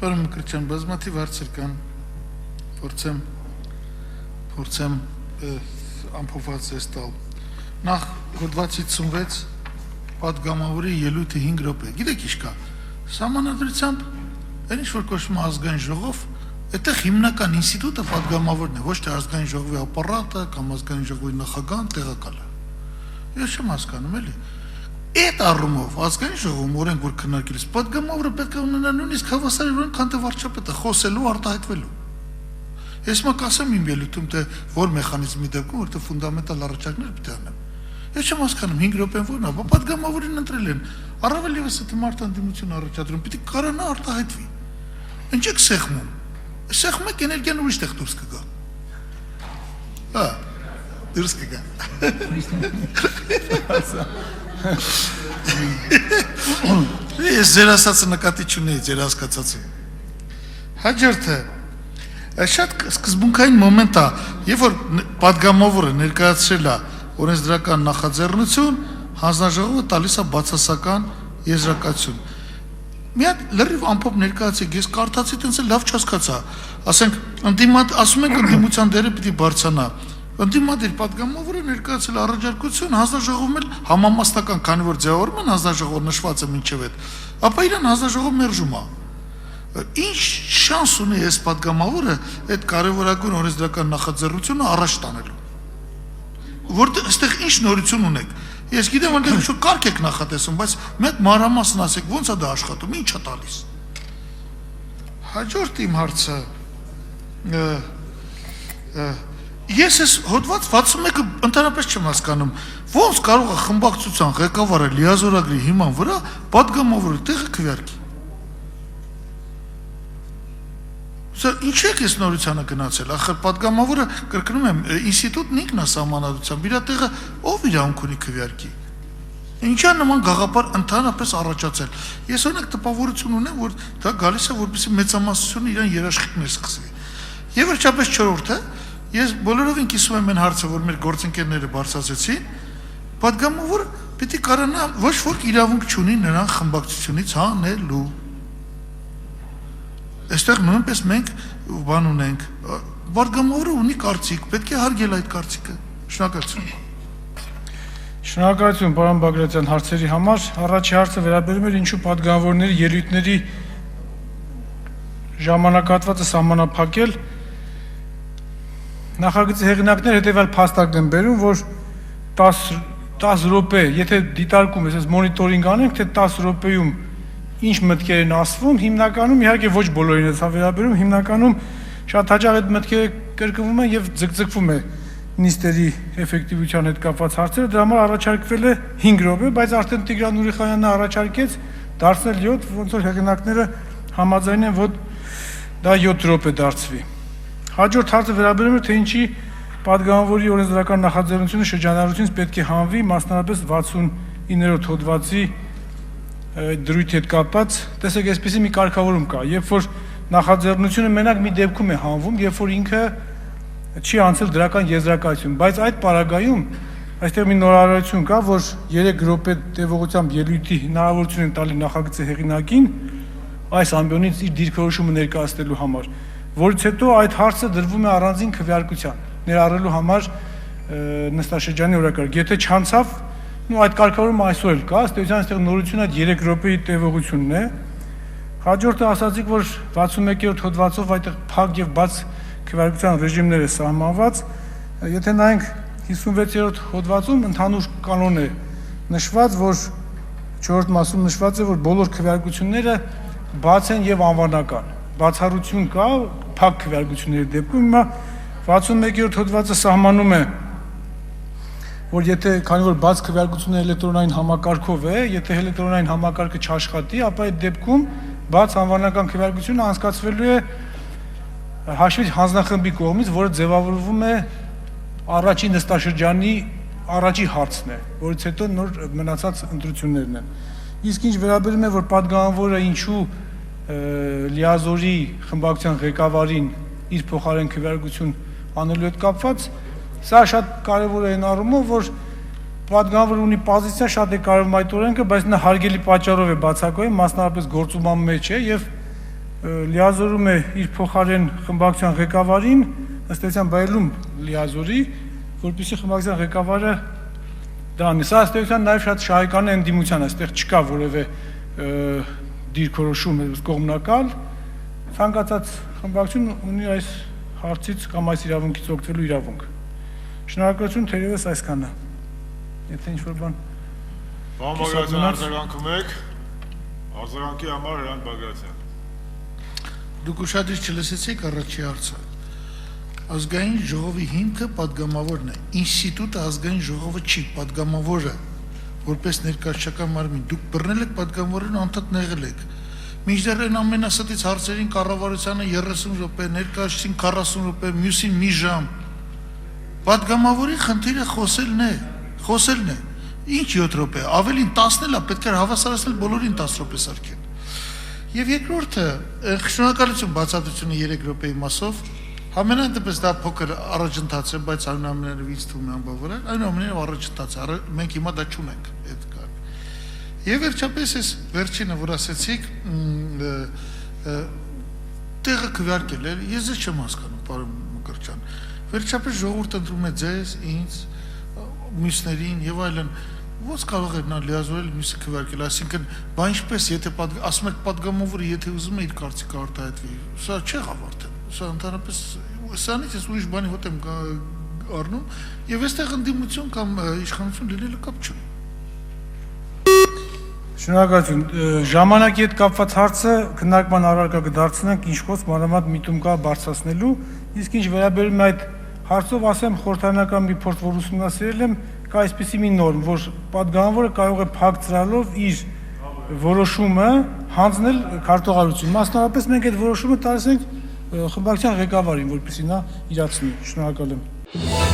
Պարոն Մկրտչյան, բազմաթիվ հարցեր կան, փորձեմ ամփոփված ես տալ։ Նախ հոդվածի 56 պատգամավորի ելույթը 5 րոպե։ Գիտեք ինչ կա։ Սահմանադրությամբ այն ինչ որ կոչվում է ազգային ժողով, այդտեղ հիմնական ինստիտուտը պատգամավորն է, ոչ թե ազգային ժողովի ապարատը կամ ազգային ժողովի նախագահան, տեղակալը։ Ես չեմ հասկանում, էլի։ Այդ առումով ազգային ժողովում օրենք որ քննարկելիս պատգամավորը պետք է ունենա նույնիսկ հավասարի քան թե վարչապետը խոսելու արտահայտվելու։ Ես մա կասեմ իմ ելույթում թե որ մեխանիզմի դեպքում որտեղ ֆունդամենտալ առաջարկներ պետք է անեմ։ Ես չեմ հասկանում 5 րոպեն որն է, բայց պատգամավորին ընտրել են։ Առավել եւս այդ մարտանդիմություն առաջադրում, պիտի կարողանա արտահայտվի։ Ինչ եք սեղմում։ Սեղմում եք էներգիան ուրիշ տեղ դուրս կգա։ Հա, դուրս կգա։ Ես ձեր ասածը նկատի չունեի, ձեր հասկացածը։ Հաջորդը շատ սկզբունքային մոմենտ է, երբ որ պատգամավորը ներկայացրել է օրենսդրական նախաձեռնություն, հանձնաժողովը տալիս է բացասական եզրակացություն։ Մի հատ լրիվ ամփոփ ներկայացեք, ես կարդացի, տենց լավ չհասկացա։ Ասենք, ասում ենք ընդդիմության դերը պիտի բարձրանա։ Ընդդիմադիր պատգամավորը ներկայացել առաջարկություն, հանձնաժողովում էլ համամասնական, քանի որ ձևավորում են հանձնաժողովը նշված է մինչև այդ, ապա իրան հանձնաժողով մերժում է։ Ինչ շանս ունի այս պատգամավորը այդ կարևորագույն օրենսդրական նախաձեռնությունը առաջ տանելու։ Որտեղ այստեղ ինչ նորություն ունեք։ Ես գիտեմ, որ դեռ կարգ եք նախատեսում, բայց մեկ մանրամասն ասեք, ո՞նց է դա աշխատում, ինչ է տալիս։ Հաջորդ իմ հարցը ես այս հոդված 61-ը ընդհանրապես չեմ հասկանում, ոնց կարող է խմբակցության ղեկավարը լիազորագրի հիման վրա պատգամավորի տեղը քվեարկի։ Ինչ եք այս նորությանը գնացել, ախր պատգամավորը կրկնում եմ, ինստիտուտն ինքն է սահմանադրությամբ, իր տեղը ով իրավունք ունի քվեարկի։ Ինչա նման գաղափար ընդհանրապես առաջացել։ Ես օրինակ տպավորություն ունեմ, որ դա գալիս է որպեսզի մեծամասնությունը իրան երաշխիքներ սկսվի։ Եվ վերջապես չորրորդը ես բոլորովին կիսում եմ այն հարցը, որ մեր գործընկերները բարձրացրեցին, պատգամավորը պիտի կարողանա ոչ ոք իրավունք չունի նրան խմբակցությունից հանելու։ Այստեղ նույնպես մենք բան ունենք, պատգամավորը ունի կարծիք, պետք է հարգել այդ կարծիքը։ Շնորհակալություն։ Շնորհակալություն, պարոն Բագրատյան, հարցերի համար։ Առաջի հարցը վերաբերում էր ինչու պատգամավորների ելույթների ժամանակահատվածը սահմանափակել։ Նախագծի հեղինակները հետևյալ փաստարկն են բերում, որ 10 րոպե, եթե դիտարկում ես, մոնիտորինգ անենք, թե 10 րոպեում ինչ մտքեր են ասվում, հիմնականում իհարկե ոչ բոլորին է վերաբերում, հիմնականում շատ հաճախ այդ մտքերը կրկնվում են եւ ձգձգվում է նիստերի էֆեկտիվության հետ կապված հարցերը, դրա համար առաջարկվել է 5 րոպե, բայց արդեն Տիգրան Նուրիխանյանը առաջարկեց դարձնել 7, ոնց որ հեղինակները համաձայն են, որ դա 7 րոպե դարձվի։ Հաջորդ հարցը վերաբերում է թե ինչի պատգամավորի օրենսդրական նախաձեռնությունը շրջանառությունից պետք է հանվի, մասնավորապես 69-րդ հոդվածի դրույթի հետ կապված, տեսեք, այսպեսի մի կարգավորում կա, երբ որ նախաձեռնությունը մենակ մի դեպքում է հանվում, երբ որ ինքը չի անցել դրական եզրակացություն, բայց այդ պարագայում այստեղ մի նորարարություն կա, որ 3 րոպե տևողությամբ ելույթի հնարավորություն են տալի նախագծի հեղինակին այս ամբիոնից իր դիրքորոշումը ներկայացնելու համար, որից հետո այդ հարցը դրվում է առանձին քվեարկության, ներառելու համար նստաշրջանի օրակարգ, եթե չանցավ այդ կարգավորումը այսօր էլ կա, ըստ էության այստեղ նորությունը այդ 3 րոպեի տևողությունն է։ Հաջորդը ասացիք, որ 61-րդ հոդվածով այդտեղ փակ եւ բաց քվեարկության ռեժիմներ է սահմանված, եթե նայենք 56-րդ հոդվածում ընդհանուր կանոն է նշված, որ 4-րդ մասում նշված է, որ բոլոր քվեարկությունները բաց են եւ անվանական։ Բացառություն կա փակ քվեարկությունների դեպքում, հիմա 61-րդ հոդվածը սահմանում է, որ եթե քանի որ բաց քվեարկությունը էլեկտրոնային համակարգով է, եթե էլեկտրոնային համակարգը չաշխատի, ապա այդ դեպքում բաց անվանական քվեարկությունը անցկացվելու է հաշվի հանձնախմբի կողմից, որը ձևավորվում է առաջի նստաշրջանի առաջի հարցն է, որից հետո նոր մնացած ընտրություններն են։ Իսկ ինչ վերաբերում է, որ պատգամավորը ինչու լիազորի խմբակցության ղեկավարին իր փոխարեն քվեարկություն անելու հետ կապված, սա շատ կարևոր է այն առումով, որ Պատգամավորը ունի պոզիցիա շատ է կարևոր այդ օրենքը, բայց նա հարգելի պատճառով է բացակայում, մասնավորապես գործուման մեջ է եւ լիազորում է իր փոխարեն խմբակցության ղեկավարին, ըստ էության բայելում լիազորի, որպեսզի խմբակցության ղեկավարը դրան։ Սա ըստ էության նաեւ շատ շահեկան է ընդդիմության, այստեղ չկա որևէ դիրքորոշում կողմնակալ, ցանկացած խմբակցություն ունի այս հարցից կամ այս իրավունքից օգտվելու իրավունք։ Շնորհակալություն, թերևս այսքանն է։ Եթե ինչ-որ բան։ Պարոն Բագրատյան, արձագանքում եք։ Արձագանքի համար Հրանտ Բագրատյան։ Դուք ուշադրից չլսեցիք առաջի հարցը։ Ազգային ժողովի հիմքը падգամավորն է։ Ինստիտուտը ազգային ժողովը չի, падգամավորը, որպես ներկայացական մարմին։ Դուք բռնել եք падգամավորին, անդադ նեղել եք։ Մինչդեռ այն ամենաստից հարցերին կառավարությանը 30 րոպե, ներկայացուցին 40 րոպե, մյուսին մի ժամ։ Падգամավորի խնդիրը խոսելն է։ Ինչ 7 րոպե, ավելին 10-ն է, պետք է հավասարացնել բոլորին 10 րոպե սարքել։ Եվ երկրորդը, շնորհակալություն բացատրությունը 3 րոպեի մասով, համենայն դեպս դա փոքր առաջընթաց է, բայց այնուամենայնիվ ինձ թվում է անբավարար, այնուամենայնիվ առաջընթաց է, մենք հիմա դա չունենք այդ կարգ։ Եվ վերջապես այս վերջինը, որ ասեցիք, տեղը քվեարկել է, ես ձեզ չեմ հասկանում, պարոն Մկրտչյան։ Վերջապես ժողովուրդը ընտրում է ձեզ, ինձ, մյուսներին եւ այլն, ոնց կարող է նա լիազորել մյուսը քվեարկել, այսինքն, բա ինչպես, եթե ասում եք падգամավորը, եթե ուզում է իր կարծիքը արտահայտվի, սա չի հավարտել, սա ընդհանրապես սրանից ես ուրիշ բանի հոտ եմ առնում եւ այստեղ ընդդիմություն կամ իշխանություն լինելը կապ չունի։ Շնորհակալություն, ժամանակի հետ կապված հարցը քննարկման առարկա կդարձնենք, ինչ խոսք մանավանդ միտում կա բարձրացնելու, իսկ ինչ վերաբերում է այդ հարցով ասեմ խորհրդարանական մի փորձ, որ ուսումնասիրել եմ, կա այսպիսի մի նորմ, որ падգամավորը կարող է փակ ծրալով իր որոշումը հանձնել քարտուղարություն։ Մասնավորապես մենք այդ որոշումը տալիս ենք խմբակցության ղեկավարին, որպեսզի նա իրացնի։ Շնորհակալ եմ։